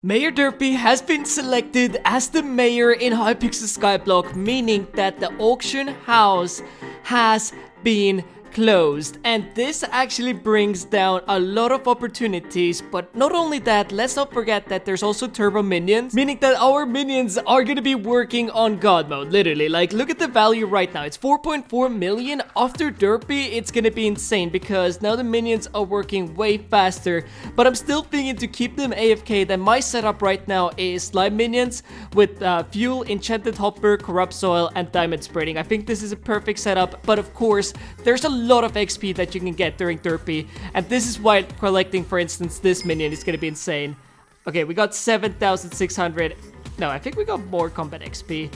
Mayor Derpy has been selected as the mayor in Hypixel Skyblock, meaning that the auction house has been closed, and this actually brings down a lot of opportunities. But not only that, let's not forget that there's also turbo minions, meaning that our minions are gonna be working on god mode, literally. Like, look at the value right now, it's 4.4 million. After Derpy, it's gonna be insane because now the minions are working way faster. But I'm still thinking to keep them AFK. Then my setup right now is slime minions with fuel, enchanted hopper, corrupt soil, and diamond spreading. I think this is a perfect setup, but of course there's a lot of XP that you can get during Derpy, and this is why collecting, for instance, this minion is gonna be insane. Okay, we got 7,600. No, I think we got more combat XP,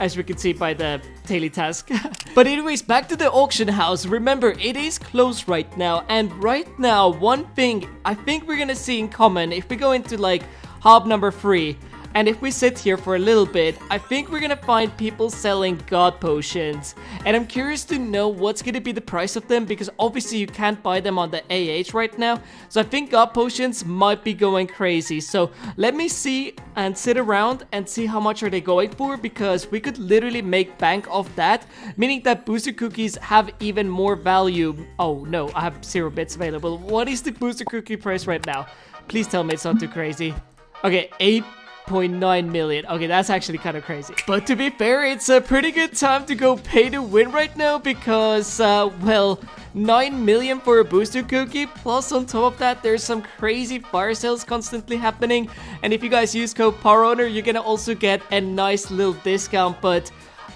as we can see by the daily task. But anyways, back to the auction house. Remember, it is closed right now, and right now, one thing I think we're gonna see in common, if we go into like hub number 3, and if we sit here for a little bit, I think we're gonna find people selling god potions. And I'm curious to know what's gonna be the price of them, because obviously you can't buy them on the AH right now. So I think god potions might be going crazy. So let me see and sit around and see how much are they going for, because we could literally make bank off that, meaning that booster cookies have even more value. Oh no, I have 0 bits available. What is the booster cookie price right now? Please tell me it's not too crazy. Okay, 8.9 million. Okay, that's actually kind of crazy. But to be fair, it's a pretty good time to go pay to win right now because, well, 9 million for a booster cookie. Plus, on top of that, there's some crazy fire sales constantly happening. And if you guys use code PowerOwner, you're gonna also get a nice little discount. But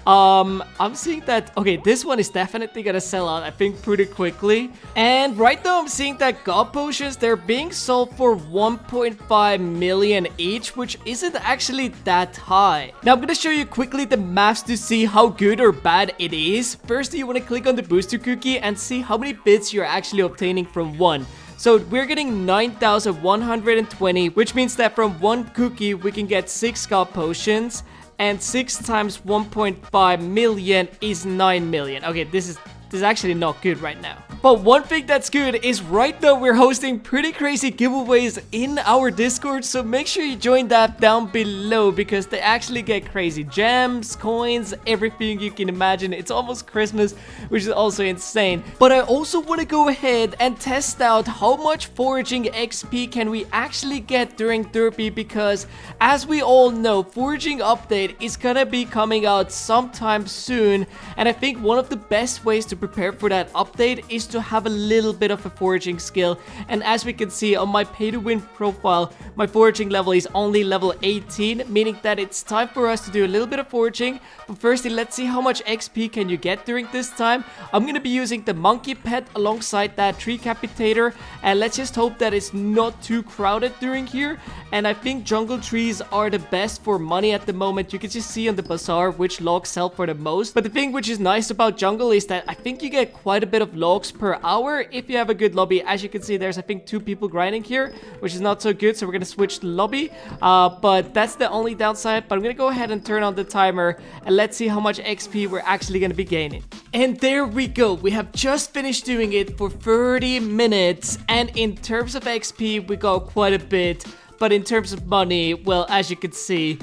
I'm seeing that, okay, this one is definitely gonna sell out, I think, pretty quickly. And right now I'm seeing that god potions, they're being sold for 1.5 million each, which isn't actually that high. Now I'm gonna show you quickly the maps to see how good or bad it is. First, you want to click on the booster cookie and see how many bits you're actually obtaining from one. So we're getting 9,120, which means that from one cookie we can get 6 god potions. And 6 times 1.5 million is 9 million. Okay, this is actually not good right now. But one thing that's good is right now we're hosting pretty crazy giveaways in our Discord, so make sure you join that down below because they actually get crazy. Gems, coins, everything you can imagine. It's almost Christmas, which is also insane. But I also want to go ahead and test out how much foraging XP can we actually get during Derpy, because as we all know, foraging update is gonna be coming out sometime soon, and I think one of the best ways to prepare for that update is to have a little bit of a foraging skill. And as we can see on my pay to win profile, my foraging level is only level 18, meaning that it's time for us to do a little bit of foraging. But firstly, let's see how much XP can you get during this time. I'm gonna be using the monkey pet alongside that tree capitator, and let's just hope that it's not too crowded during here. And I think jungle trees are the best for money at the moment. You can just see on the bazaar which logs sell for the most. But the thing which is nice about jungle is that I think you get quite a bit of logs per hour if you have a good lobby. As you can see, there's I think 2 people grinding here, which is not so good, so we're gonna switch the lobby. But that's the only downside. But I'm gonna go ahead and turn on the timer and let's see how much XP we're actually gonna be gaining. And there we go, we have just finished doing it for 30 minutes, and in terms of XP we got quite a bit, but in terms of money, well, as you can see,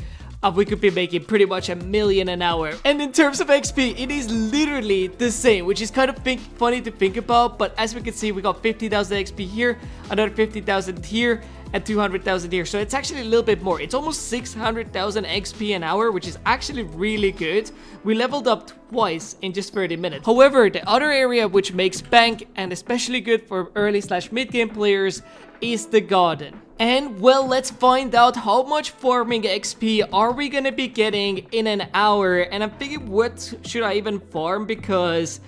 we could be making pretty much 1 million an hour. And in terms of XP, it is literally the same, which is kind of funny to think about. But as we can see, we got 50,000 XP here, another 50,000 here, and 200,000 here. So it's actually a little bit more. It's almost 600,000 XP an hour, which is actually really good. We leveled up twice in just 30 minutes. However, the other area which makes bank and especially good for early/mid game players is the garden. And well, let's find out how much farming XP are we gonna be getting in an hour. And I'm thinking, what should I even farm, because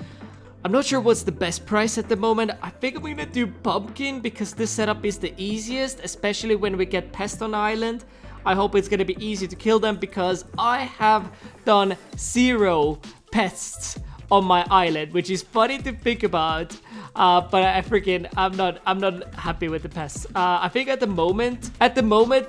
I'm not sure what's the best price at the moment. I think I'm gonna do pumpkin because this setup is the easiest, especially when we get pests on the island. I hope it's gonna be easy to kill them because I have done 0 pests on my island, which is funny to think about. But I'm not happy with the pests. I think at the moment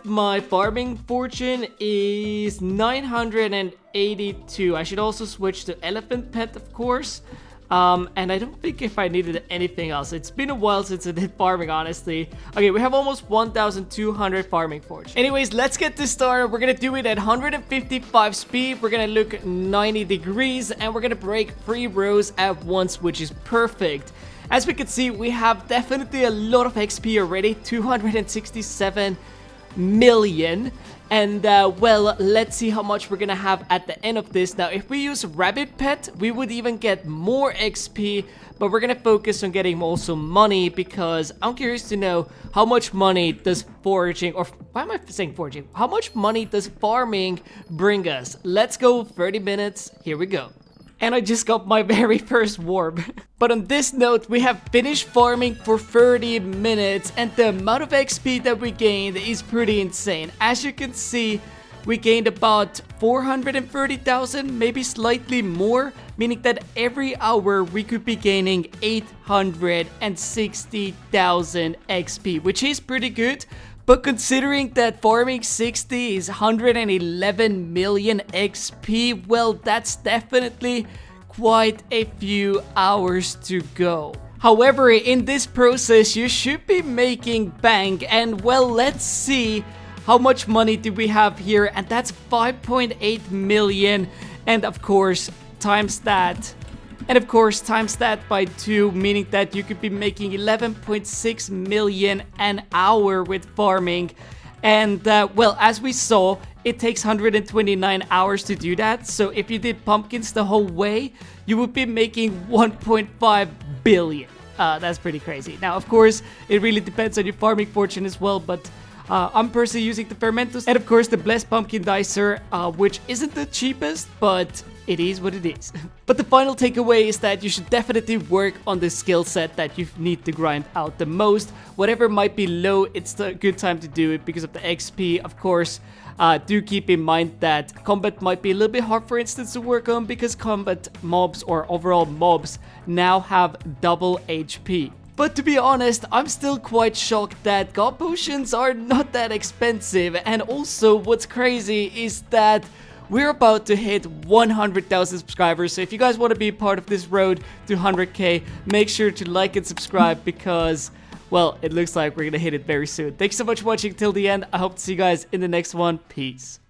my farming fortune is 982. I should also switch to elephant pet, of course. And I don't think if I needed anything else. It's been a while since I did farming, honestly. Okay, we have almost 1,200 farming forge. Anyways, let's get this started. We're gonna do it at 155 speed. We're gonna look 90 degrees, and we're gonna break 3 rows at once, which is perfect. As we can see, we have definitely a lot of XP already, 267 million. And well, let's see how much we're gonna have at the end of this. Now, if we use rabbit pet, we would even get more XP, but we're gonna focus on getting also money, because I'm curious to know how much money does foraging, or why am I saying foraging? How much money does farming bring us? Let's go 30 minutes. Here we go. And I just got my very first warp. But on this note, we have finished farming for 30 minutes, and the amount of XP that we gained is pretty insane. As you can see, we gained about 430,000, maybe slightly more, meaning that every hour we could be gaining 860,000 XP, which is pretty good. But considering that farming 60 is 111 million XP, well, that's definitely quite a few hours to go. However, in this process, you should be making bank, and well, let's see how much money do we have here, and that's 5.8 million, and of course, times that. And of course, times that by 2, meaning that you could be making 11.6 million an hour with farming. And well, as we saw, it takes 129 hours to do that. So if you did pumpkins the whole way, you would be making 1.5 billion. That's pretty crazy. Now, of course, it really depends on your farming fortune as well, but I'm personally using the fermentos and of course the blessed pumpkin dicer, which isn't the cheapest, but it is what it is. But the final takeaway is that you should definitely work on the skill set that you need to grind out the most. Whatever might be low, it's a good time to do it because of the XP. Of course, do keep in mind that combat might be a little bit hard, for instance, to work on, because combat mobs or overall mobs now have double HP. But to be honest, I'm still quite shocked that god potions are not that expensive. And also, what's crazy is that we're about to hit 100,000 subscribers, so if you guys want to be part of this road to 100k, make sure to like and subscribe, because, well, it looks like we're gonna hit it very soon. Thanks so much for watching till the end. I hope to see you guys in the next one. Peace.